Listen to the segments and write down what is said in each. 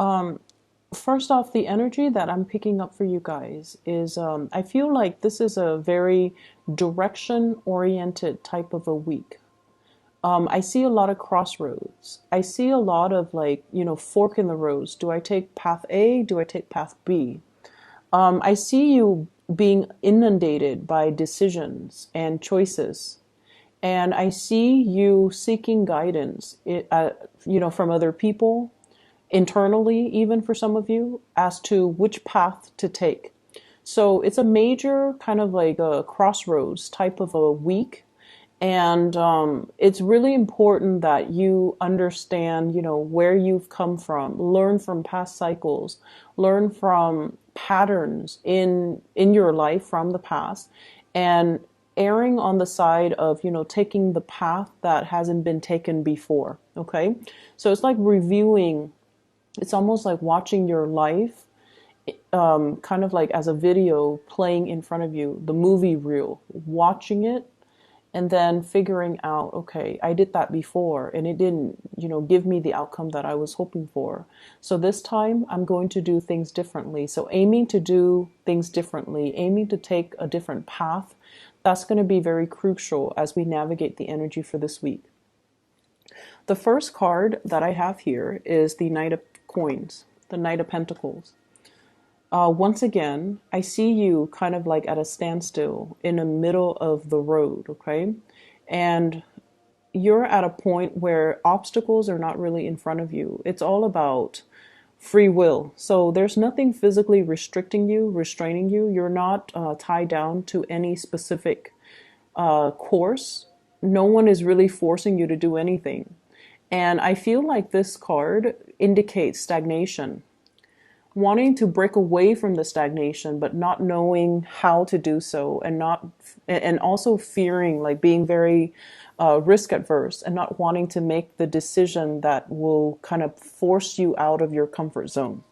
Um, First off, the energy that I'm picking up for you guys is I feel like this is a very direction oriented type of a week. I see a lot of crossroads. I see a lot of like, fork in the roads. Do I take path A? Do I take path B? I see you being inundated by decisions and choices. And I see you seeking guidance, from other people, internally, even for some of you, as to which path to take. So it's a major kind of like a crossroads type of a week. And it's really important that you understand, where you've come from, learn from past cycles, learn from patterns in your life from the past, and erring on the side of, taking the path that hasn't been taken before. Okay, so it's like reviewing. It's almost like watching your life, kind of like as a video playing in front of you, the movie reel, watching it and then figuring out, okay, I did that before and it didn't, give me the outcome that I was hoping for. So this time I'm going to do things differently. So aiming to do things differently, aiming to take a different path, that's going to be very crucial as we navigate the energy for this week. The first card that I have here is the Knight of Coins, the Knight of Pentacles. Once again, I see you kind of like at a standstill in the middle of the road, okay? And you're at a point where obstacles are not really in front of you. It's all about free will. So there's nothing physically restricting you, restraining you. You're not tied down to any specific course. No one is really forcing you to do anything. And I feel like this card indicates stagnation, wanting to break away from the stagnation, but not knowing how to do so, and also fearing, like being very risk adverse and not wanting to make the decision that will kind of force you out of your comfort zone.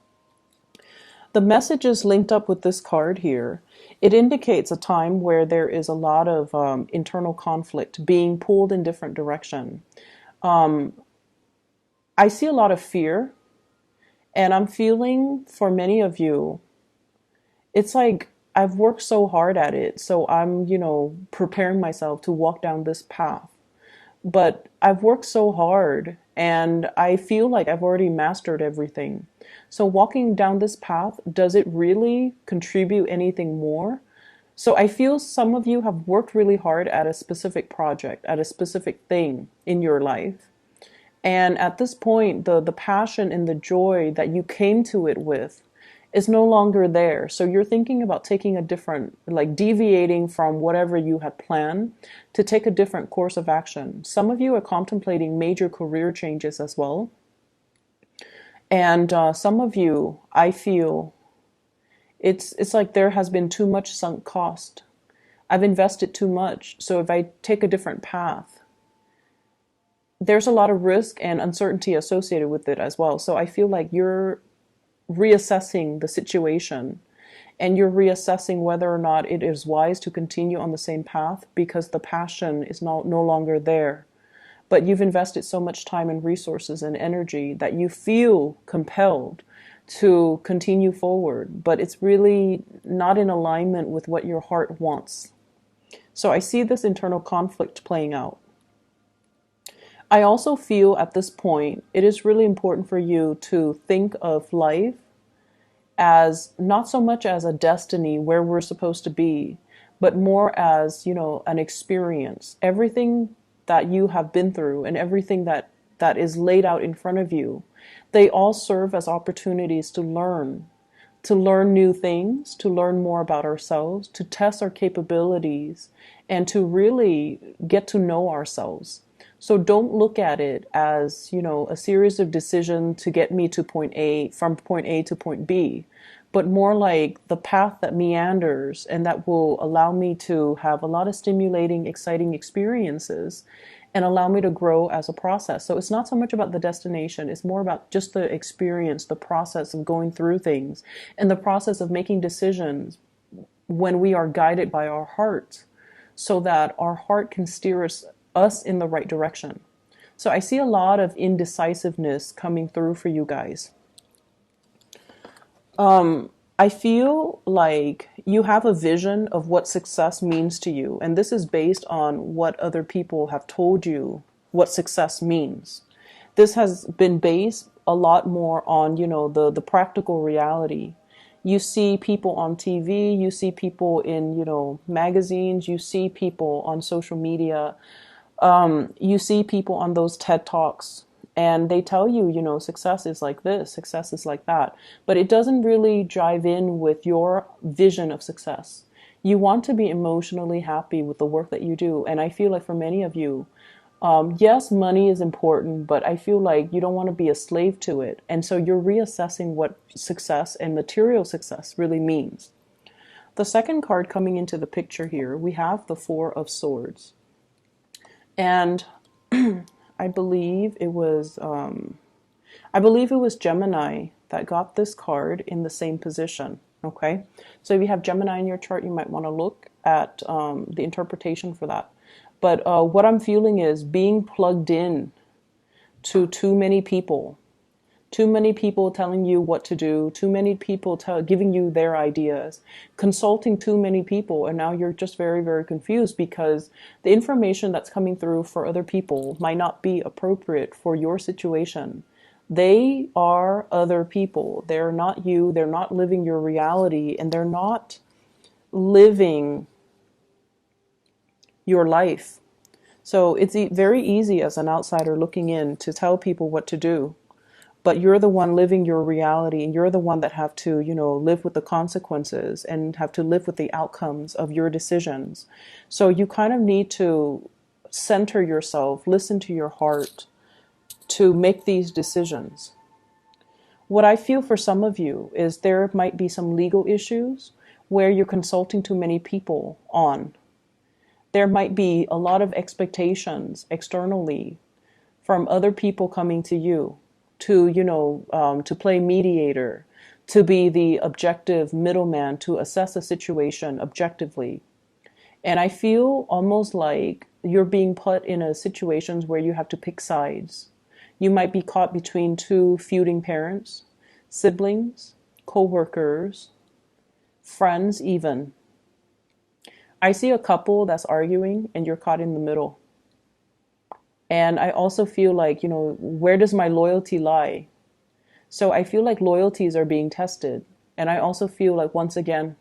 The message is linked up with this card here. It indicates a time where there is a lot of internal conflict, being pulled in different direction. I see a lot of fear, and I'm feeling for many of you, it's like I've worked so hard at it. So I'm, preparing myself to walk down this path. But I've worked so hard and I feel like I've already mastered everything. So walking down this path, does it really contribute anything more? So I feel some of you have worked really hard at a specific project, at a specific thing in your life. And at this point, the passion and the joy that you came to it with is no longer there. So you're thinking about taking a different, like deviating from whatever you had planned to take a different course of action. Some of you are contemplating major career changes as well. And some of you, I feel, it's like there has been too much sunk cost. I've invested too much. So if I take a different path, there's a lot of risk and uncertainty associated with it as well. So I feel like you're reassessing the situation and you're reassessing whether or not it is wise to continue on the same path because the passion is no longer there. But you've invested so much time and resources and energy that you feel compelled to continue forward, but it's really not in alignment with what your heart wants. So I see this internal conflict playing out. I also feel at this point, it is really important for you to think of life as not so much as a destiny where we're supposed to be, but more as, an experience. Everything that you have been through and everything that is laid out in front of you, they all serve as opportunities to learn new things, to learn more about ourselves, to test our capabilities, and to really get to know ourselves. So don't look at it as, a series of decisions to get me to from point A to point B, but more like the path that meanders and that will allow me to have a lot of stimulating, exciting experiences and allow me to grow as a process. So it's not so much about the destination. It's more about just the experience, the process of going through things and the process of making decisions when we are guided by our heart so that our heart can steer us in the right direction. So I see a lot of indecisiveness coming through for you guys. I feel like you have a vision of what success means to you, and this is based on what other people have told you what success means. This has been based a lot more on, the practical reality. You see people on TV, you see people in, magazines, you see people on social media, you see people on those TED Talks, and they tell you, success is like this, success is like that. But it doesn't really jive in with your vision of success. You want to be emotionally happy with the work that you do. And I feel like for many of you, yes, money is important, but I feel like you don't want to be a slave to it. And so you're reassessing what success and material success really means. The second card coming into the picture here, we have the Four of Swords. And I believe it was Gemini that got this card in the same position. Okay, so if you have Gemini in your chart, you might want to look at the interpretation for that. But what I'm feeling is being plugged in to too many people telling you what to do, too many people giving you their ideas, consulting too many people, and now you're just very, very confused because the information that's coming through for other people might not be appropriate for your situation. They are other people. They're not you. They're not living your reality, and they're not living your life. So it's very easy as an outsider looking in to tell people what to do. But you're the one living your reality, and you're the one that have to, live with the consequences and have to live with the outcomes of your decisions. So you kind of need to center yourself, listen to your heart to make these decisions. What I feel for some of you is there might be some legal issues where you're consulting too many people on. There might be a lot of expectations externally from other people coming to you to, to play mediator, to be the objective middleman, to assess a situation objectively. And I feel almost like you're being put in a situations where you have to pick sides. You might be caught between two feuding parents, siblings, co-workers, friends even. I see a couple that's arguing and you're caught in the middle. And I also feel like, where does my loyalty lie? So I feel like loyalties are being tested. And I also feel like, once again,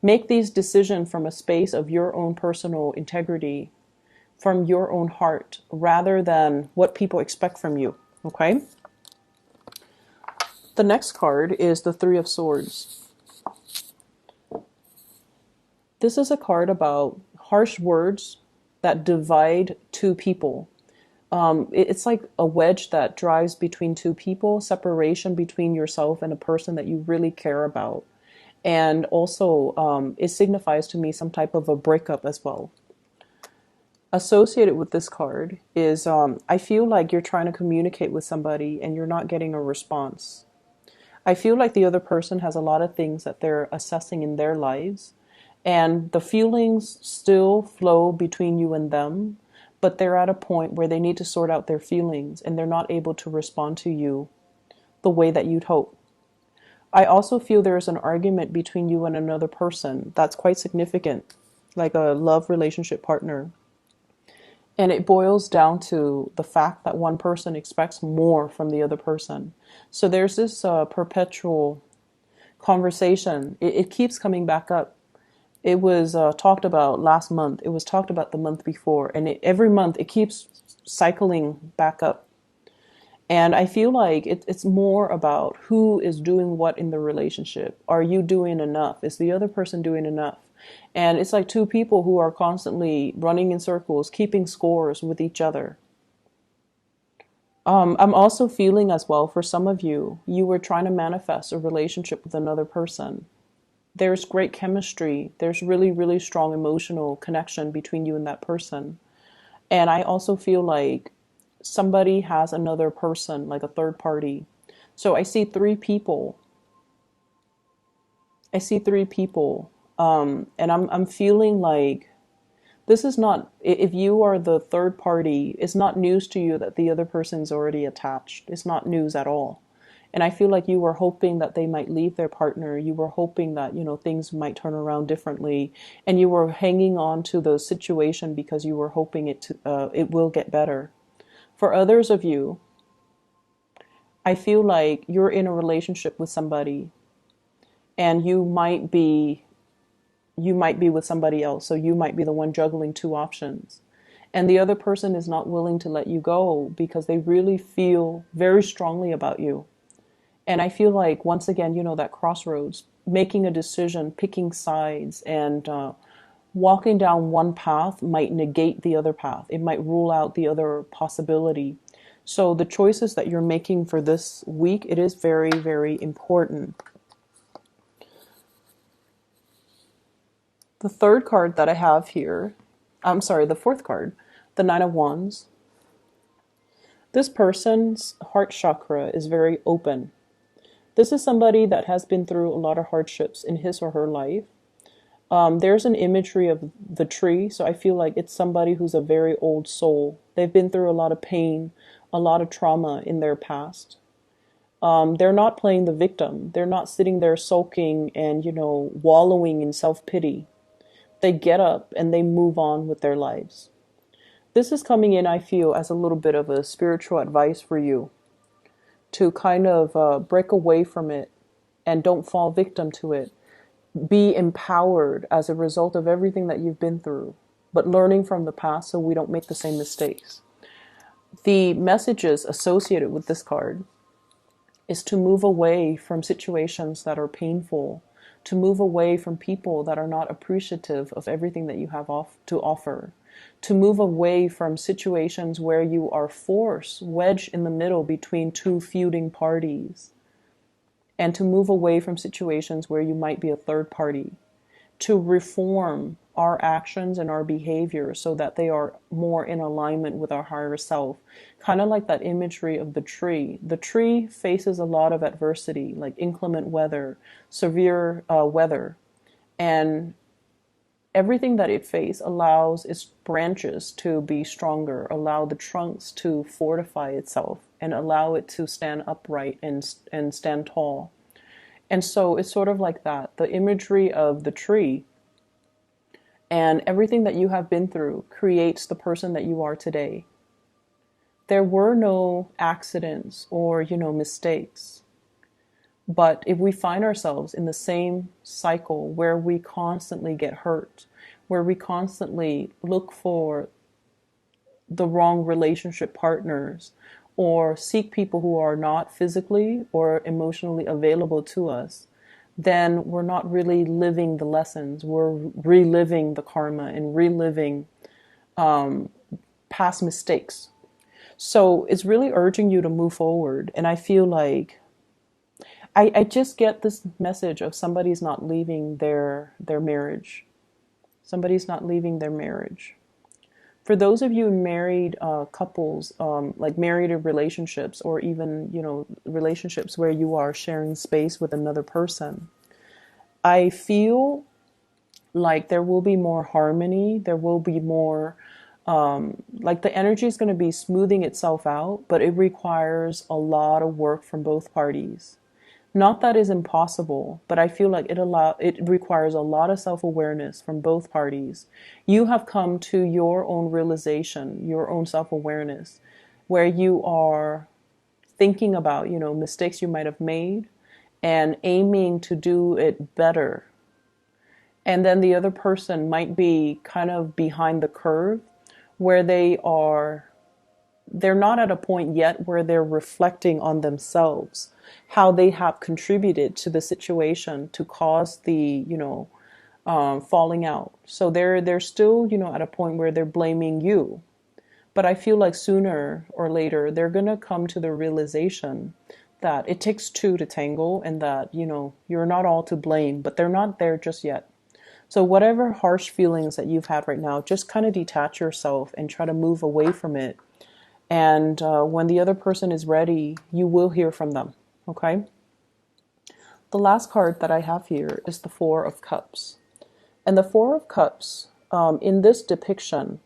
make these decisions from a space of your own personal integrity, from your own heart, rather than what people expect from you. Okay? The next card is the Three of Swords. This is a card about harsh words that divide two people. It's like a wedge that drives between two people, separation between yourself and a person that you really care about. And also, it signifies to me some type of a breakup as well. Associated with this card is I feel like you're trying to communicate with somebody and you're not getting a response. I feel like the other person has a lot of things that they're assessing in their lives, and the feelings still flow between you and them, but they're at a point where they need to sort out their feelings and they're not able to respond to you the way that you'd hope. I also feel there is an argument between you and another person that's quite significant, like a love relationship partner. And it boils down to the fact that one person expects more from the other person. So there's this perpetual conversation. It keeps coming back up. It was talked about last month. It was talked about the month before. And every month it keeps cycling back up. And I feel like it's more about who is doing what in the relationship. Are you doing enough? Is the other person doing enough? And it's like two people who are constantly running in circles, keeping scores with each other. I'm also feeling as well, for some of you, you were trying to manifest a relationship with another person. There's great chemistry. There's really, really strong emotional connection between you and that person. And I also feel like somebody has another person, like a third party. So I see three people. And I'm feeling like this is not, if you are the third party, it's not news to you that the other person's already attached. It's not news at all. And I feel like you were hoping that they might leave their partner. You were hoping that, things might turn around differently. And you were hanging on to the situation because you were hoping it will get better. For others of you, I feel like you're in a relationship with somebody and you might be with somebody else. So you might be the one juggling two options. And the other person is not willing to let you go because they really feel very strongly about you. And I feel like, once again, that crossroads, making a decision, picking sides, and walking down one path might negate the other path. It might rule out the other possibility. So the choices that you're making for this week, it is very, very important. The third card that I have here, the fourth card, the Nine of Wands. This person's heart chakra is very open. This is somebody that has been through a lot of hardships in his or her life. There's an imagery of the tree, so I feel like it's somebody who's a very old soul. They've been through a lot of pain, a lot of trauma in their past. They're not playing the victim. They're not sitting there sulking and, wallowing in self-pity. They get up and they move on with their lives. This is coming in, I feel, as a little bit of a spiritual advice for you to kind of break away from it and don't fall victim to it. Be empowered as a result of everything that you've been through, but learning from the past so we don't make the same mistakes. The messages associated with this card is to move away from situations that are painful, to move away from people that are not appreciative of everything that you have to offer, to move away from situations where you are wedged in the middle between two feuding parties, and to move away from situations where you might be a third party, to reform our actions and our behavior so that they are more in alignment with our higher self. Kind of like that imagery of the tree. The tree faces a lot of adversity, like inclement weather, severe weather, and everything that it faces allows its branches to be stronger, allow the trunks to fortify itself, and allow it to stand upright and stand tall. And so it's sort of like that, the imagery of the tree. And everything that you have been through creates the person that you are today. There were no accidents or, mistakes. But if we find ourselves in the same cycle where we constantly get hurt, where we constantly look for the wrong relationship partners, or seek people who are not physically or emotionally available to us, then we're not really living the lessons. We're reliving the karma and reliving past mistakes. So it's really urging you to move forward. And I feel like I just get this message of somebody's not leaving their marriage. Somebody's not leaving their marriage. For those of you married couples, like married relationships, or even, relationships where you are sharing space with another person, I feel like there will be more harmony. There will be more, like the energy is going to be smoothing itself out, but it requires a lot of work from both parties. Not that is impossible, but I feel like it requires a lot of self-awareness from both parties. You have come to your own realization, your own self-awareness, where you are thinking about, mistakes you might have made and aiming to do it better. And then the other person might be kind of behind the curve where they're not at a point yet where they're reflecting on themselves, how they have contributed to the situation to cause the, falling out. So they're still, at a point where they're blaming you. But I feel like sooner or later, they're going to come to the realization that it takes two to tango, and that, you're not all to blame, but they're not there just yet. So whatever harsh feelings that you've had right now, just kind of detach yourself and try to move away from it. And when the other person is ready, you will hear from them. Okay? The last card that I have here is the Four of Cups. And the Four of Cups, in this depiction,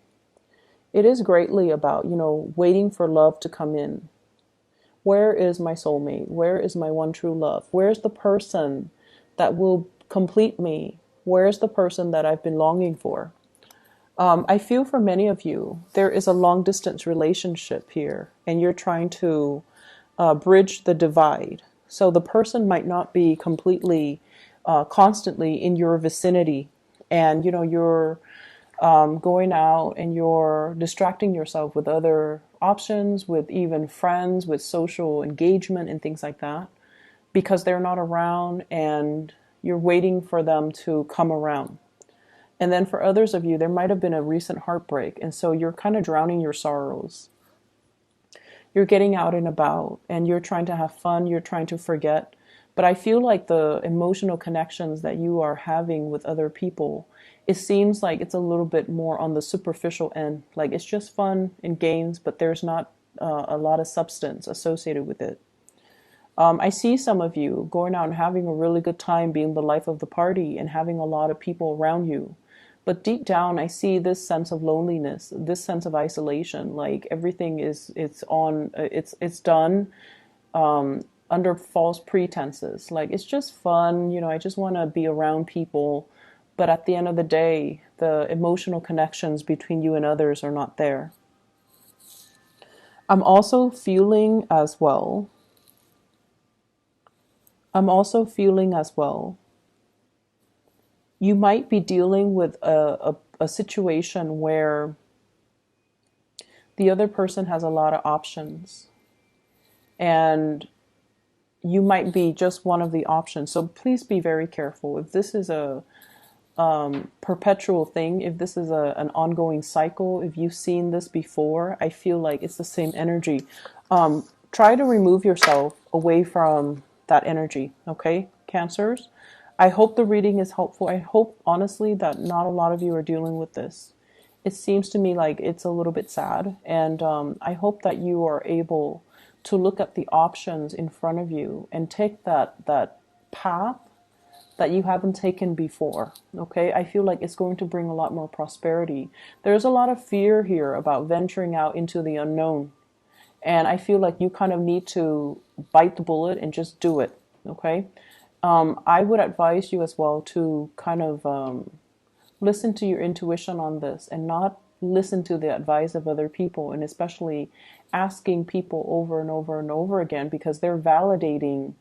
it is greatly about, waiting for love to come in. Where is my soulmate? Where is my one true love? Where's the person that will complete me? Where's the person that I've been longing for? I feel for many of you, there is a long distance relationship here, and you're trying to bridge the divide. So the person might not be completely, constantly in your vicinity, and you're going out and you're distracting yourself with other options, with even friends, with social engagement and things like that, because they're not around and you're waiting for them to come around. And then for others of you, there might have been a recent heartbreak, and so you're kind of drowning your sorrows. You're getting out and about and you're trying to have fun, you're trying to forget. But I feel like the emotional connections that you are having with other people, it seems like it's a little bit more on the superficial end. Like it's just fun and games, but there's not a lot of substance associated with it. I see some of you going out and having a really good time, being the life of the party and having a lot of people around you. But deep down, I see this sense of loneliness, this sense of isolation. Like everything it's done under false pretenses. Like it's just fun, I just want to be around people. But at the end of the day, the emotional connections between you and others are not there. I'm also feeling as well. I'm also feeling as well. You might be dealing with a situation where the other person has a lot of options and you might be just one of the options. So please be very careful. If this is a perpetual thing, if this is an ongoing cycle, if you've seen this before, I feel like it's the same energy. Try to remove yourself away from that energy, okay, Cancers? I hope the reading is helpful. I hope, honestly, that not a lot of you are dealing with this. It seems to me like it's a little bit sad, and I hope that you are able to look at the options in front of you and take that path that you haven't taken before. Okay, I feel like it's going to bring a lot more prosperity. There's a lot of fear here about venturing out into the unknown, and I feel like you kind of need to bite the bullet and just do it. Okay, I would advise you as well to kind of listen to your intuition on this and not listen to the advice of other people, and especially asking people over and over and over again, because they're validating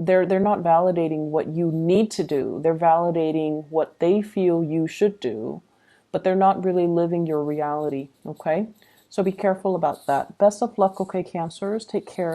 they're not validating what you need to do. They're validating what they feel you should do, but they're not really living your reality. Okay, so be careful about that. Best of luck. Okay, Cancers, take care.